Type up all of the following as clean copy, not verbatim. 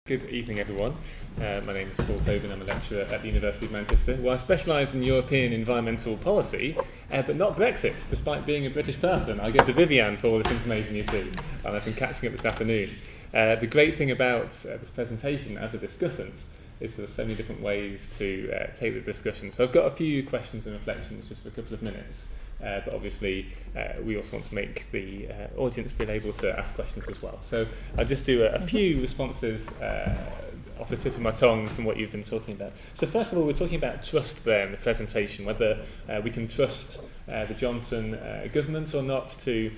Good evening, everyone. My name is Paul Tobin. I'm a lecturer at the University of Manchester, where I specialise in European environmental policy, but not Brexit, despite being a British person. I go to Viviane for all this information you see, and I've been catching up this afternoon. The great thing about this presentation as a discussant is there are so many different ways to take the discussion. So I've got a few questions and reflections just for a couple of minutes. But obviously, we also want to make the audience feel able to ask questions as well. So I'll just do a few responses off the tip of my tongue from what you've been talking about. So first of all, we're talking about trust there in the presentation, whether we can trust the Johnson government or not to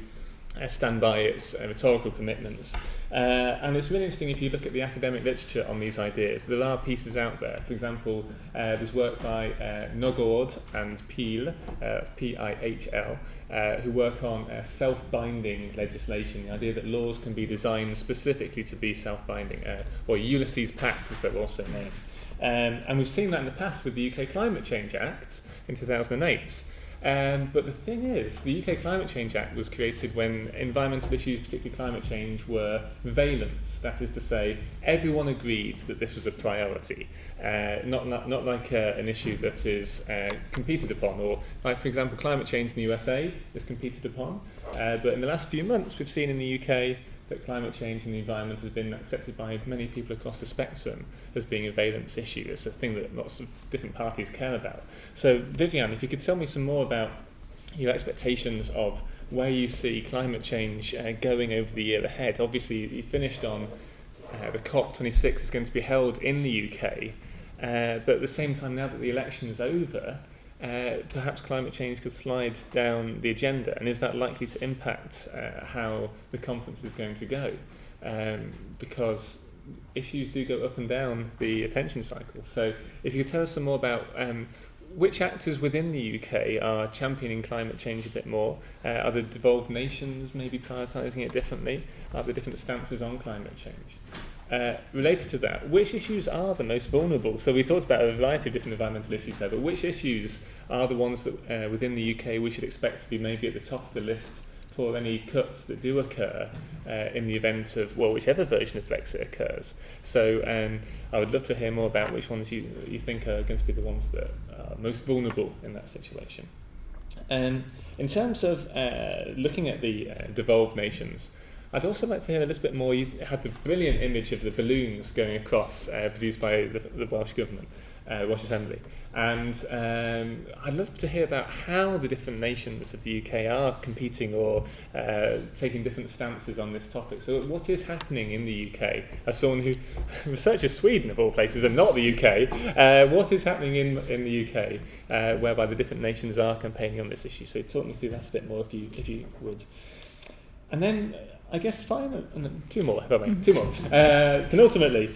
stand by its rhetorical commitments. And it's really interesting if you look at the academic literature on these ideas. There are pieces out there. For example, there's work by Nogord and Pihl, that's P-I-H-L, who work on self-binding legislation, the idea that laws can be designed specifically to be self-binding, or Ulysses Pact as they're also named. And we've seen that in the past with the UK Climate Change Act in 2008. But the thing is, the UK Climate Change Act was created when environmental issues, particularly climate change, were valence. That is to say, everyone agreed that this was a priority, not like an issue that is competed upon, or like, for example, climate change in the USA is competed upon. But in the last few months, we've seen in the UK that climate change and the environment has been accepted by many people across the spectrum as being a valence issue. It's a thing that lots of different parties care about. So, Viviane, if you could tell me some more about your expectations of where you see climate change going over the year ahead. Obviously, you finished on the COP26 is going to be held in the UK, but at the same time, now that the election is over, perhaps climate change could slide down the agenda, and is that likely to impact how the conference is going to go? Because issues do go up and down the attention cycle. So if you could tell us some more about which actors within the UK are championing climate change a bit more? Are the devolved nations maybe prioritising it differently? Are there different stances on climate change? Related to that, which issues are the most vulnerable? So we talked about a variety of different environmental issues there, but which issues are the ones that within the UK we should expect to be maybe at the top of the list for any cuts that do occur in the event of, well, whichever version of Brexit occurs? So I would love to hear more about which ones you think are going to be the ones that are most vulnerable in that situation. And in terms of looking at the devolved nations, I'd also like to hear a little bit more. You had the brilliant image of the balloons going across, produced by the Welsh Government, Welsh Assembly. And I'd love to hear about how the different nations of the UK are competing or taking different stances on this topic. So what is happening in the UK? As someone who researches Sweden, of all places, and not the UK, what is happening in the UK whereby the different nations are campaigning on this issue? So talk me through that a bit more if you would. And then, I guess two more. Penultimately,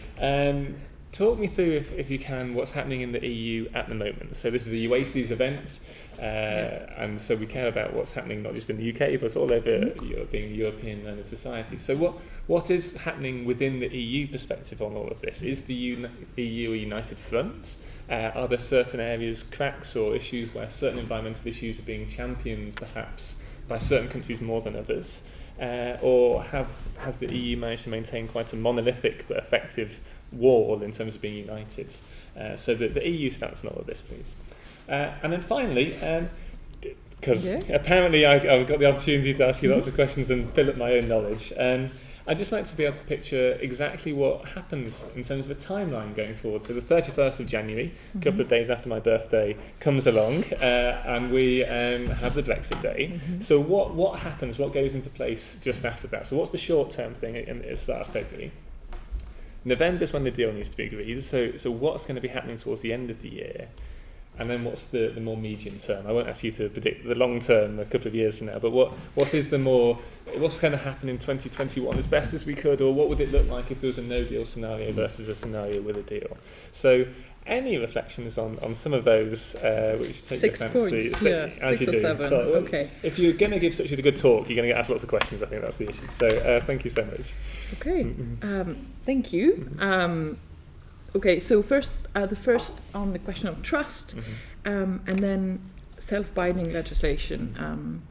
talk me through, if you can, what's happening in the EU at the moment. So this is a Oasis event, and so we care about what's happening not just in the UK, but all over being a European learned society. So what is happening within the EU perspective on all of this? Is the EU a united front? Are there certain areas, cracks or issues where certain environmental issues are being championed perhaps by certain countries more than others? Or has the EU managed to maintain quite a monolithic but effective wall in terms of being united? So the EU stance on all of this, please. And then finally, because apparently I've got the opportunity to ask you lots of questions and fill up my own knowledge, I'd just like to be able to picture exactly what happens in terms of a timeline going forward. So the 31st of January, a couple of days after my birthday, comes along, and we have the Brexit day. So what happens, what goes into place just after that? So what's the short-term thing at the start of February? November is when the deal needs to be agreed. So what's going to be happening towards the end of the year? And then what's the more medium term? I won't ask you to predict the long term a couple of years from now, but what's going to happen in 2021 as best as we could, or what would it look like if there was a no deal scenario versus a scenario with a deal? So any reflections on some of those which take your fancy? 6 points, as 6 you or do. 7, So, okay. If you're going to give such a good talk, you're going to get asked lots of questions. I think that's the issue. So thank you so much. Okay, thank you. Okay, so the first on the question of trust, and then self-binding legislation.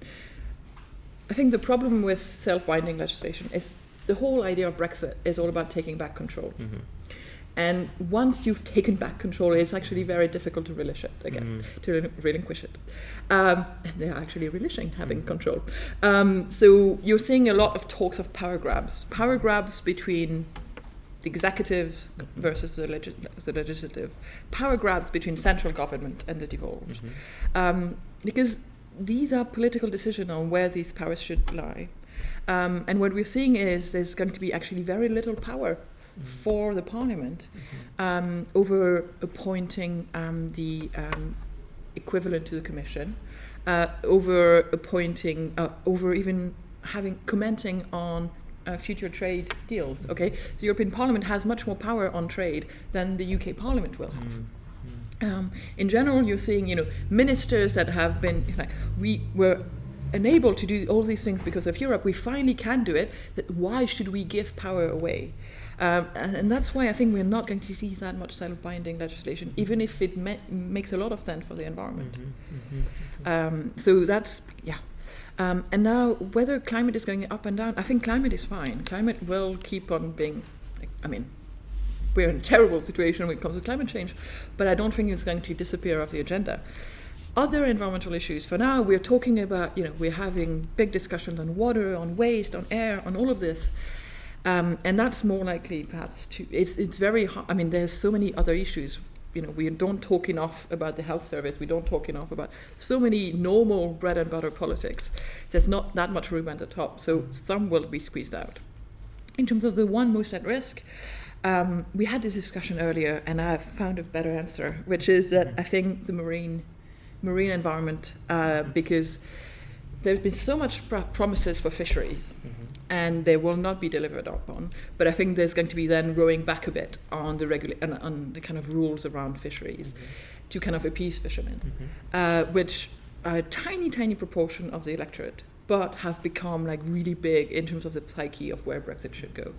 I think the problem with self-binding legislation is the whole idea of Brexit is all about taking back control. And once you've taken back control, it's actually very difficult to relinquish it again, to relinquish it. And they're actually relishing having control. So you're seeing a lot of talks of power grabs between the executive versus the legislative, power grabs between central government and the devolved. Because these are political decisions on where these powers should lie. And what we're seeing is there's going to be actually very little power for the parliament over appointing the equivalent to the commission, over appointing, over even commenting on future trade deals. Okay, the European Parliament has much more power on trade than the UK Parliament will have. In general, you're seeing, ministers that have been we were unable to do all these things because of Europe. We finally can do it. Why should we give power away? And that's why I think we're not going to see that much self-binding legislation, even if it makes a lot of sense for the environment. So that's, and now, whether climate is going up and down, I think climate is fine. Climate will keep on being, we're in a terrible situation when it comes to climate change, but I don't think it's going to disappear off the agenda. Other environmental issues, for now, we're talking about, we're having big discussions on water, on waste, on air, on all of this. And that's more likely, perhaps, it's very hard. There's so many other issues. We don't talk enough about the health service. We don't talk enough about so many normal bread and butter politics. There's not that much room at the top, so some will be squeezed out. In terms of the one most at risk, we had this discussion earlier, and I found a better answer, which is that I think the marine environment, because there's been so much promises for fisheries, and they will not be delivered upon. But I think there's going to be then rowing back a bit on the on the kind of rules around fisheries to kind of appease fishermen, which are a tiny proportion of the electorate, but have become really big in terms of the psyche of where Brexit should go.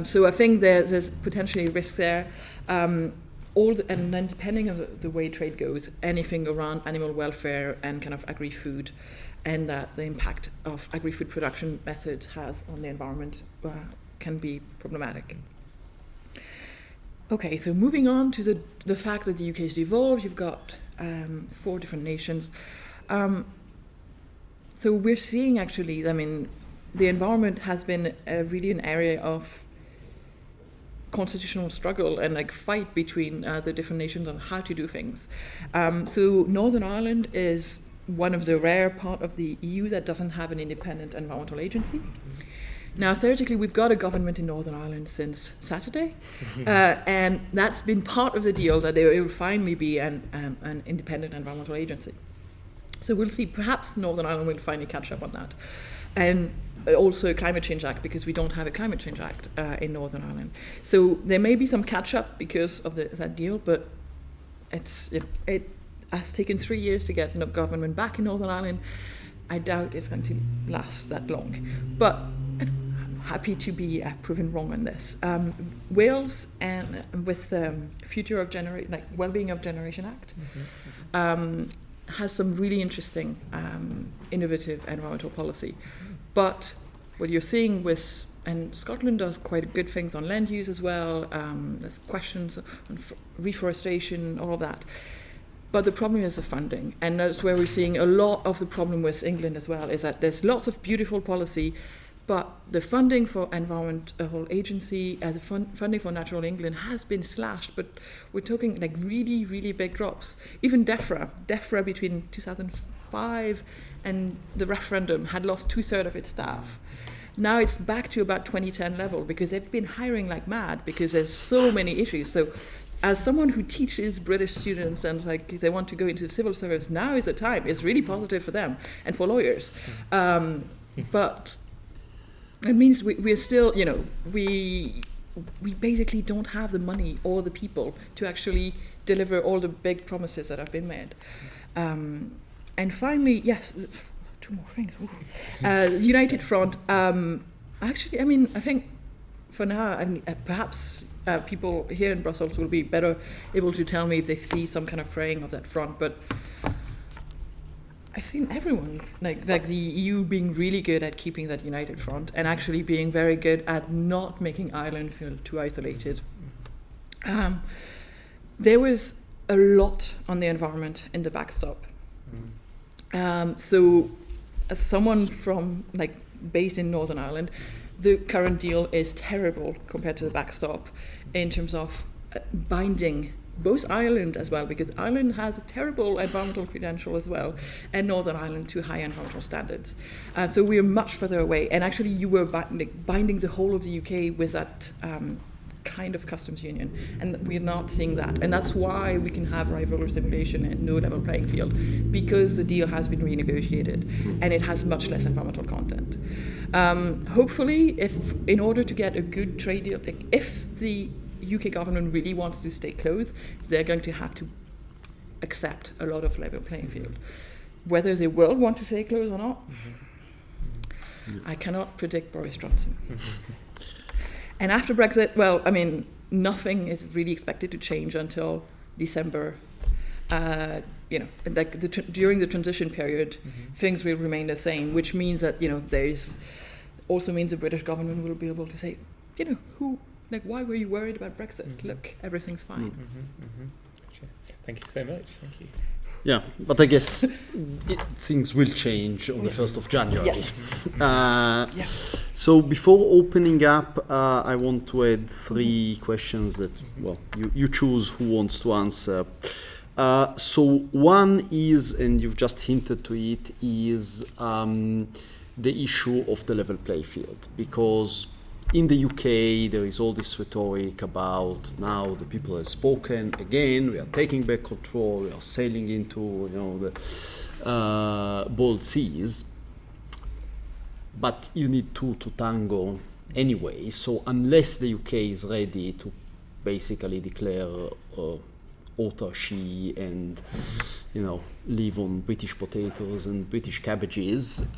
So I think there's potentially risk there. And then depending on the way trade goes, anything around animal welfare and kind of agri-food, and that the impact of agri-food production methods has on the environment can be problematic. Okay, so moving on to the fact that the UK is devolved, you've got 4 different nations. So we're seeing actually, the environment has been really an area of constitutional struggle and fight between the different nations on how to do things. So Northern Ireland is one of the rare part of the EU that doesn't have an independent environmental agency. Now, theoretically, we've got a government in Northern Ireland since Saturday, and that's been part of the deal that there will finally be an independent environmental agency. So we'll see. Perhaps Northern Ireland will finally catch up on that. And also a Climate Change Act, because we don't have a Climate Change Act in Northern Ireland. So there may be some catch-up because of that deal, but it has taken 3 years to get government back in Northern Ireland. I doubt it's going to last that long. But I'm happy to be proven wrong on this. Wales, and with Future of Wellbeing of Generation Act, has some really interesting, innovative environmental policy. But what you're seeing and Scotland does quite good things on land use as well. There's questions on reforestation, all of that. But the problem is the funding, and that's where we're seeing a lot of the problem with England as well, is that there's lots of beautiful policy, but the funding for environmental agency, the funding for Natural England has been slashed, but we're talking really, really big drops. Even DEFRA between 2005 and the referendum had lost 2/3 of its staff. Now it's back to about 2010 level because they've been hiring like mad because there's so many issues. So as someone who teaches British students and they want to go into the civil service, now is the time. It's really positive for them and for lawyers. But it means we're still, we basically don't have the money or the people to actually deliver all the big promises that have been made. And finally, yes, 2 more things. United Front. Actually, I think for now, perhaps people here in Brussels will be better able to tell me if they see some kind of fraying of that front. But I've seen everyone, like the EU being really good at keeping that united front and actually being very good at not making Ireland feel too isolated. There was a lot on the environment in the backstop. So as someone from based in Northern Ireland, the current deal is terrible compared to the backstop in terms of binding both Ireland as well, because Ireland has a terrible environmental credential as well, and Northern Ireland to high environmental standards. So we are much further away. And actually, you were binding the whole of the UK with that kind of customs union, and we're not seeing that. And that's why we can have rivalrous emulation and no level playing field, because the deal has been renegotiated and it has much less environmental content. Hopefully, in order to get a good trade deal, if the UK government really wants to stay close, they're going to have to accept a lot of level playing field. Whether they will want to stay close or not, I cannot predict Boris Johnson. And after Brexit, well, I mean, nothing is really expected to change until December. During the transition period, things will remain the same, which means that, there's also means the British government will be able to say, why were you worried about Brexit? Look, everything's fine. Sure. Thank you so much. Thank you. Yeah, but I guess things will change on the 1st of January. Yes. So before opening up, I want to add 3 questions that, you choose who wants to answer. So one is, and you've just hinted to it, is the issue of the level play field, because in the UK there is all this rhetoric about now the people have spoken again, we are taking back control, we are sailing into the bold seas, but you need two to tango anyway. So unless the UK is ready to basically declare autarky and live on British potatoes and British cabbages,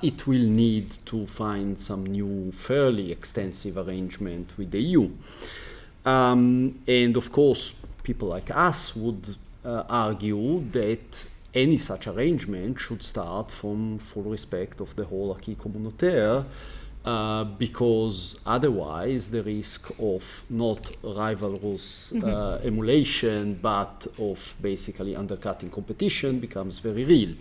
it will need to find some new fairly extensive arrangement with the EU. And of course, people like us would argue that any such arrangement should start from full respect of the whole acquis communautaire, because otherwise the risk of not rivalrous emulation but of basically undercutting competition becomes very real.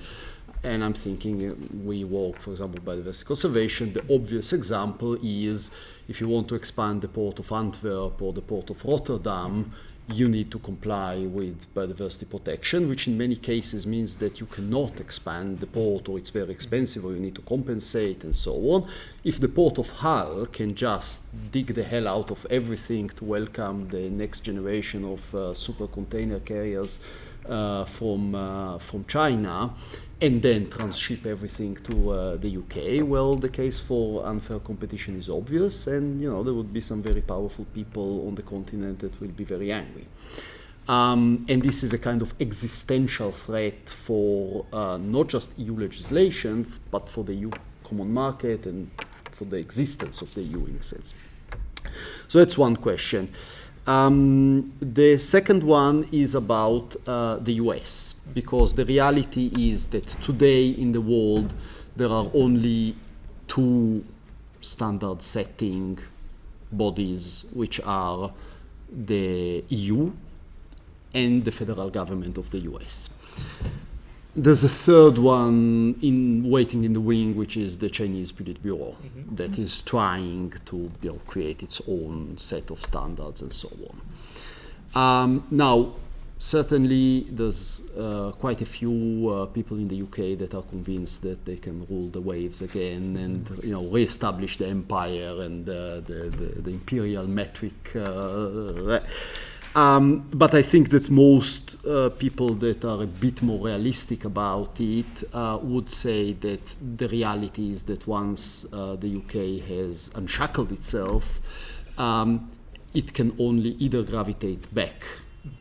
And I'm thinking, we work, for example, biodiversity conservation. The obvious example is if you want to expand the port of Antwerp or the port of Rotterdam, you need to comply with biodiversity protection, which in many cases means that you cannot expand the port, or it's very expensive, or you need to compensate, and so on. If the port of Hull can just dig the hell out of everything to welcome the next generation of super container carriers from China, and then transship everything to the UK, well, the case for unfair competition is obvious, and there would be some very powerful people on the continent that will be very angry. And this is a kind of existential threat for not just EU legislation, but for the EU common market and for the existence of the EU in a sense. So that's one question. The second one is about the US, because the reality is that today in the world there are only 2 standard setting bodies, which are the EU and the federal government of the US. There's a third one waiting in the wing, which is the Chinese Politburo, that is trying to create its own set of standards and so on. Now, certainly there's quite a few people in the UK that are convinced that they can rule the waves again and re-establish the empire and the imperial metric. But I think that most people that are a bit more realistic about it would say that the reality is that once the UK has unshackled itself, it can only either gravitate back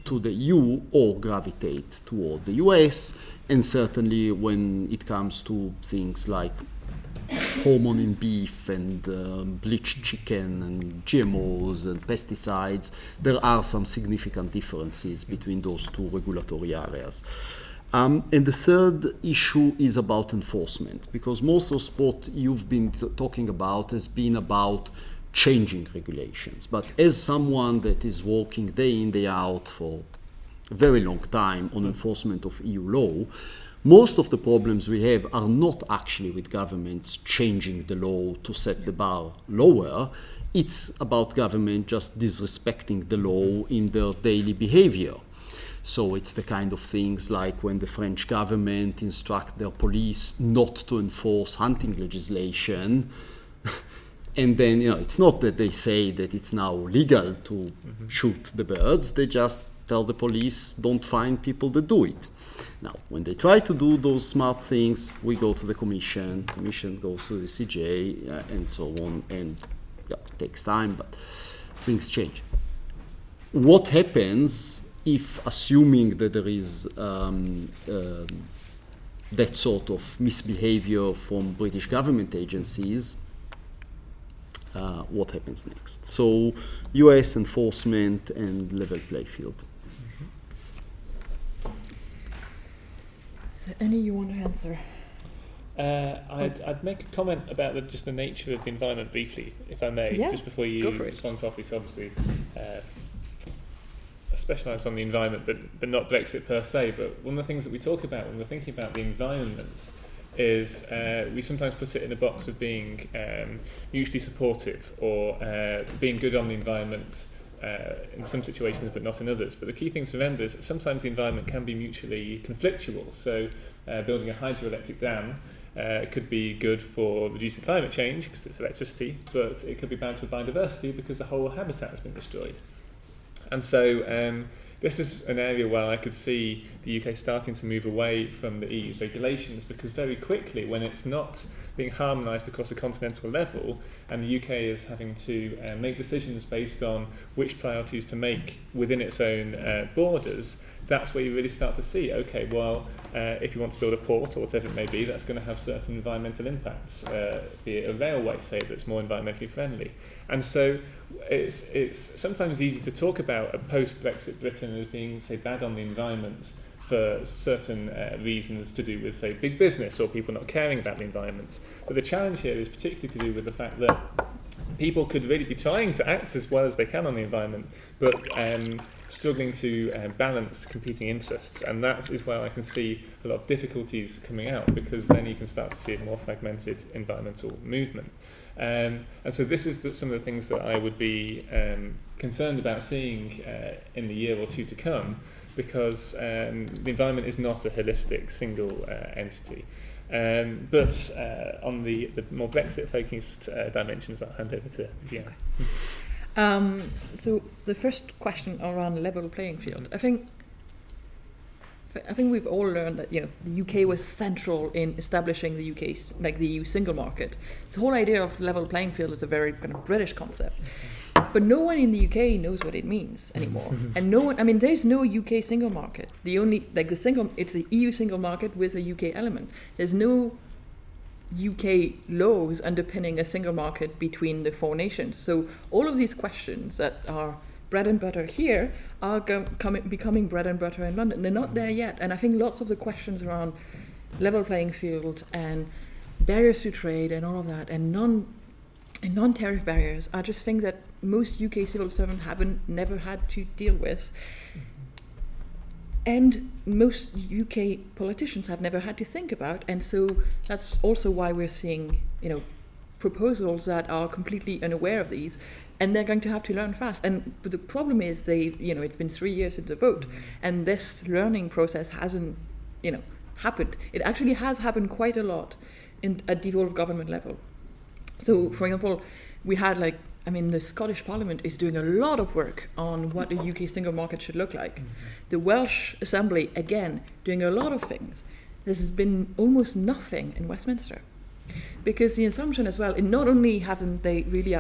to the EU or gravitate toward the US. And certainly when it comes to things like hormone in beef and bleached chicken and GMOs and pesticides, there are some significant differences between those 2 regulatory areas. And the third issue is about enforcement, because most of what you've been talking about has been about changing regulations. But as someone that is working day in, day out for a very long time on enforcement of EU law, most of the problems we have are not actually with governments changing the law to set the bar lower. It's about government just disrespecting the law in their daily behavior. So it's the kind of things like when the French government instruct their police not to enforce hunting legislation. And then, it's not that they say that it's now legal to shoot the birds. They just tell the police, don't find people that do it. Now, when they try to do those smart things, we go to the Commission goes to the CJ, and so on. And it takes time, but things change. What happens if, assuming that there is that sort of misbehavior from British government agencies, what happens next? So, US enforcement and level play field. Any you want to answer? I'd make a comment about just the nature of the environment briefly, if I may, just before you respond properly. So obviously, I specialise on the environment, but not Brexit per se. But one of the things that we talk about when we're thinking about the environment is we sometimes put it in a box of being mutually supportive or being good on the environment in some situations but not in others. But the key thing to remember is that sometimes the environment can be mutually conflictual. So building a hydroelectric dam could be good for reducing climate change because it's electricity, but it could be bad for biodiversity because the whole habitat has been destroyed. And so this is an area where I could see the UK starting to move away from the EU's regulations, because very quickly, when it's not being harmonised across a continental level and the UK is having to make decisions based on which priorities to make within its own borders, that's where you really start to see, okay, well, if you want to build a port or whatever it may be, that's going to have certain environmental impacts, be it a railway, say, that's more environmentally friendly. And so it's sometimes easy to talk about a post-Brexit Britain as being, say, bad on the environment for certain reasons to do with, say, big business or people not caring about the environment. But the challenge here is particularly to do with the fact that people could really be trying to act as well as they can on the environment, but struggling to balance competing interests. And that is where I can see a lot of difficulties coming out, because then you can start to see a more fragmented environmental movement. And so this is some of the things that I would be concerned about seeing in the year or two to come, because the environment is not a holistic single entity. But on the more Brexit-focused dimensions, I'll hand over to Viviane. So the first question around level playing field, I think we've all learned that the UK was central in establishing the UK's, like the EU single market. The whole idea of level playing field is a very kind of British concept, but no one in the UK knows what it means anymore. And no one, I mean, there's no UK single market. The only it's the EU single market with a UK element. There's no UK laws underpinning a single market between the four nations. So all of these questions that are bread and butter here are becoming bread and butter in London. They're not there yet. And I think lots of the questions around level playing field and barriers to trade and all of that and non-tariff barriers are just things that most UK civil servants never had to deal with. And most UK politicians have never had to think about, and so that's also why we're seeing, proposals that are completely unaware of these, and they're going to have to learn fast. But the problem is, it's been 3 years since the vote, and this learning process hasn't, happened. It actually has happened quite a lot at devolved government level. So, for example, we had the Scottish Parliament is doing a lot of work on what a UK single market should look like. The Welsh Assembly, again, doing a lot of things. There's been almost nothing in Westminster. Because the assumption as well, and not only haven't they really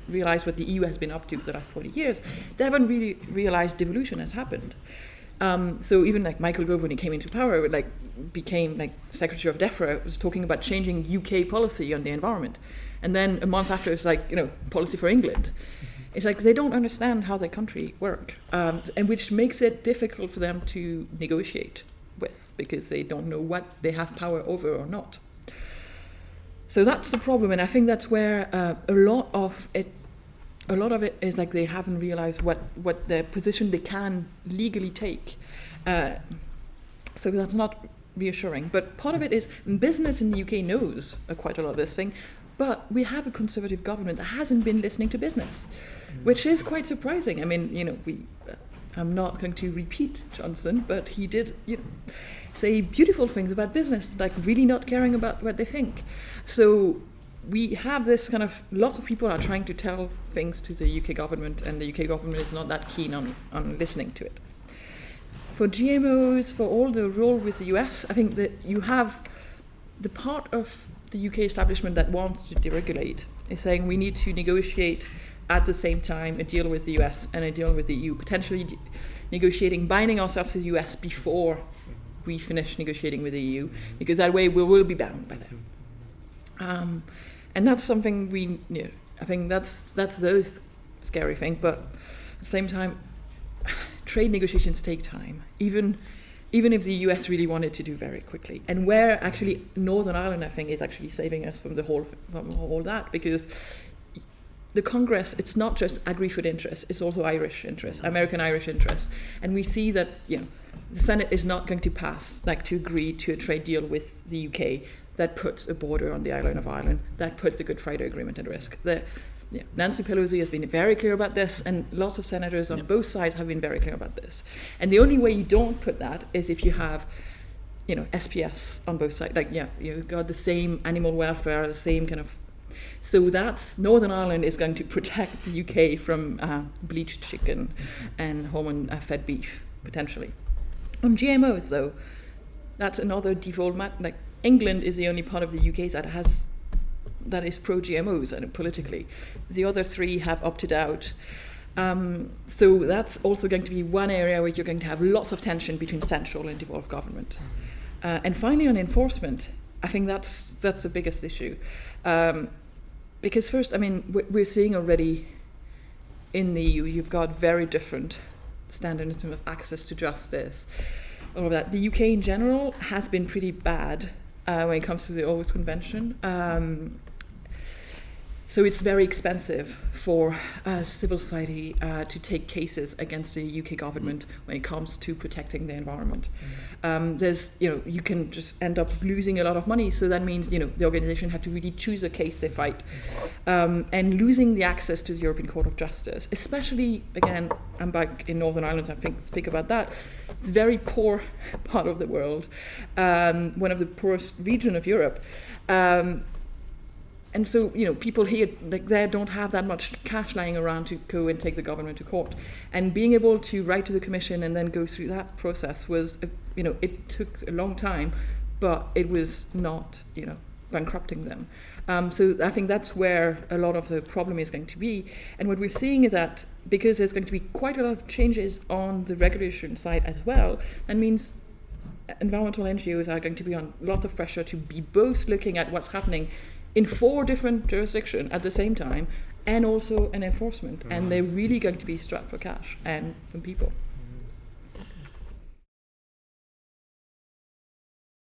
realised what the EU has been up to for the last 40 years, they haven't really realised devolution has happened. So even Michael Gove, when he came into power, became Secretary of DEFRA, was talking about changing UK policy on the environment. And then a month after, it's policy for England. It's they don't understand how their country works, and which makes it difficult for them to negotiate with, because they don't know what they have power over or not. So that's the problem, and I think that's where a lot of it is like they haven't realized what the position they can legally take. So that's not reassuring. But part of it is business in the UK knows quite a lot of this thing, but we have a Conservative government that hasn't been listening to business, which is quite surprising. I mean, I'm not going to repeat Johnson, but he did, say beautiful things about business, like really not caring about what they think. So we have this kind of, lots of people are trying to tell things to the UK government, and the UK government is not that keen on listening to it. For GMOs, for all the role with the US, I think that you have the part of the UK establishment that wants to deregulate is saying we need to negotiate at the same time a deal with the US and a deal with the EU, potentially negotiating, binding ourselves to the US before we finish negotiating with the EU, because that way we will be bound by them. And that's something I think that's the scary thing, but at the same time, trade negotiations take time, even if the US really wanted to do very quickly. And where actually Northern Ireland, I think, is actually saving us from all that, because the Congress, it's not just agri-food interests, it's also Irish interests, American-Irish interests. And we see that the Senate is not going to pass, to agree to a trade deal with the UK that puts a border on the island of Ireland, that puts the Good Friday Agreement at risk. Nancy Pelosi has been very clear about this, and lots of senators on both sides have been very clear about this. And the only way you don't put that is if you have, SPS on both sides. You've got the same animal welfare, the same kind of. So that's Northern Ireland is going to protect the UK from bleached chicken and hormone-fed beef, potentially. On GMOs, though, that's another default matter. England is the only part of the UK that is pro-GMOs politically. The other three have opted out. So that's also going to be one area where you're going to have lots of tension between central and devolved government. And finally, on enforcement, I think that's the biggest issue. Because first, we're seeing already in the EU, you've got very different standards in terms of access to justice, all of that. The UK in general has been pretty bad when it comes to the Aarhus Convention. So it's very expensive for civil society to take cases against the UK government when it comes to protecting the environment. You can just end up losing a lot of money. So that means, the organization have to really choose a case they fight, and losing the access to the European Court of Justice. Especially, again, I'm back in Northern Ireland. I speak about that. It's a very poor part of the world, one of the poorest region of Europe. And so, people here, they don't have that much cash lying around to go and take the government to court. And being able to write to the Commission and then go through that process was, it took a long time, but it was not, bankrupting them. So I think that's where a lot of the problem is going to be. And what we're seeing is that because there's going to be quite a lot of changes on the regulation side as well, that means environmental NGOs are going to be on lots of pressure to be both looking at what's happening in 4 different jurisdictions at the same time, and also an enforcement. And they're really going to be strapped for cash and from people.